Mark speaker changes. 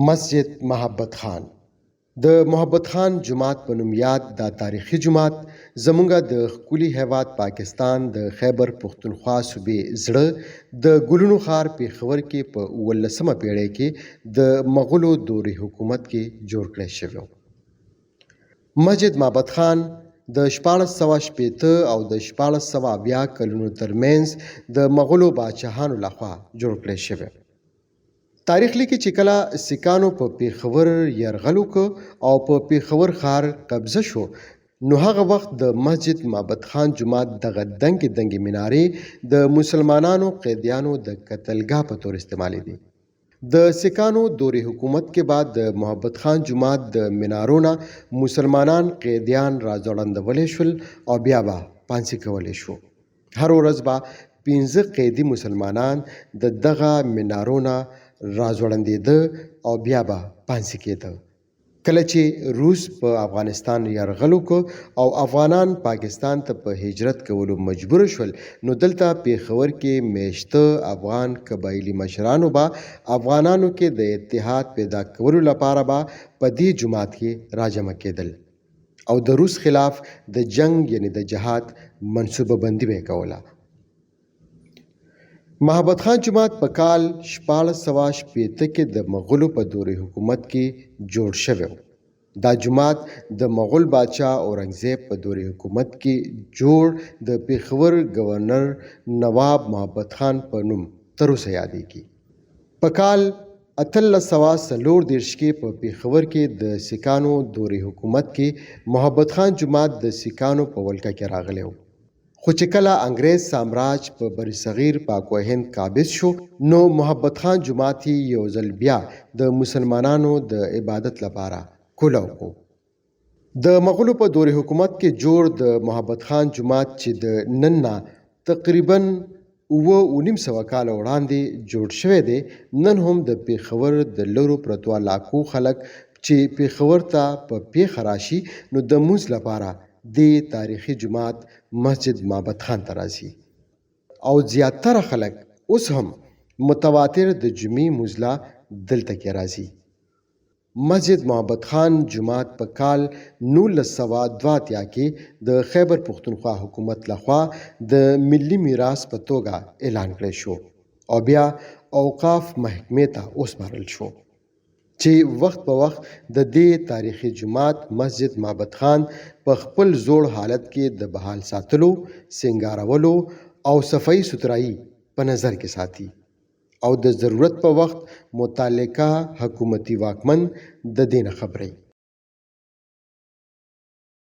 Speaker 1: مسجد محبت خان د محبت خان جومات په نوم یاد دا تاریخي جومات زمونږ د ښکلي هیواد پاکستان د خیبر پښتونخوا صوبې زړه د ګلونو ښار پېښور کې په 19مه پیړۍ کې د مغولو دورې حکومت کې جوړ کړی شوی و. مسجد محبت خان د 1480 او د 1480 کلونو ترمنځ د مغولو باچاهانو لخوا جوړ کړی شوی. تاریخ لیکي چې کله سیکانو په پېښور یرغل وکړ او په پېښور ښار قبضه شو، نو هغه وخت د مسجد محبت خان جومات دغه دنګې منارې د مسلمانانو قیدیانو د قتلګاه په تور استعمالېدې. د سیکانو دورې حکومت کې بعد د محبت خان جومات د منارونه مسلمانان قیدیان راځوړندولی شول او بیا به پانسي کولی شو. هر ورځ به 15 قیدي مسلمانان د دغه منارونه راځوړندېده او بیا به پانسي کېده. کله چې روس په افغانستان یرغل وکړ او افغانان پاکستان ته په هجرت کولو مجبور شول، نو دلته پېښور کې میشته افغان قبایلي مشرانو به افغانانو کې د اتحاد پیدا کولو لپاره به په دې جومات کې راجمع کېدل او د روس خلاف د جنگ یعنی د جهاد منصوبه بندي به کوله. محبت خان جومات په کال 1480 کې د مغولو په دورې حکومت کې جوړ شوی و. دا جومات د مغول باچا اورنګزیب په دورې حکومت کې جوړ د پېښور گورنر نواب محبت خان په نوم تر اوسه یادېږي. په کال 1834 کې په پېښور کې د سیکانو دورې حکومت کې محبت خان جومات د سیکانو په ولکه کې راغلی و. خو چې کله انګریز سامراج په برصغیر پاک و هند قابض شو، نو محبت خان جومات یو ځل بیا د مسلمانانو د عبادت لپاره کولاو کو. د مغولو په دورې حکومت کې جوړ د محبت خان جومات چې د نن نه تقریبا 900 کاله وړاندې جوړ شوی دی، نن هم د پېښور د لرو پرتو علاقو خلک چې پېښور ته په پیښه راشي، نو د لمونځ لپاره د تاریخي جومات مسجد محبت خان ته راځي او زیاتره خلک اوس هم متواتر د جمعې مزله دلته کې راځي. مسجد محبت خان جومات په کال 1982 کې د خیبر پښتونخوا حکومت لخوا د ملي میراث په توګه اعلان کړی شو او بیا اوقاف محکمې ته وسپارل شو چې وخت په وخت د دې تاریخي جومات مسجد محبت خان په خپل زوړ حالت کې د بحال ساتلو، سنګارولو او صفائی سترایي په نظر کې ساتي او د ضرورت په وخت متعلقه حکومتي واکمن د دې نه خبروي.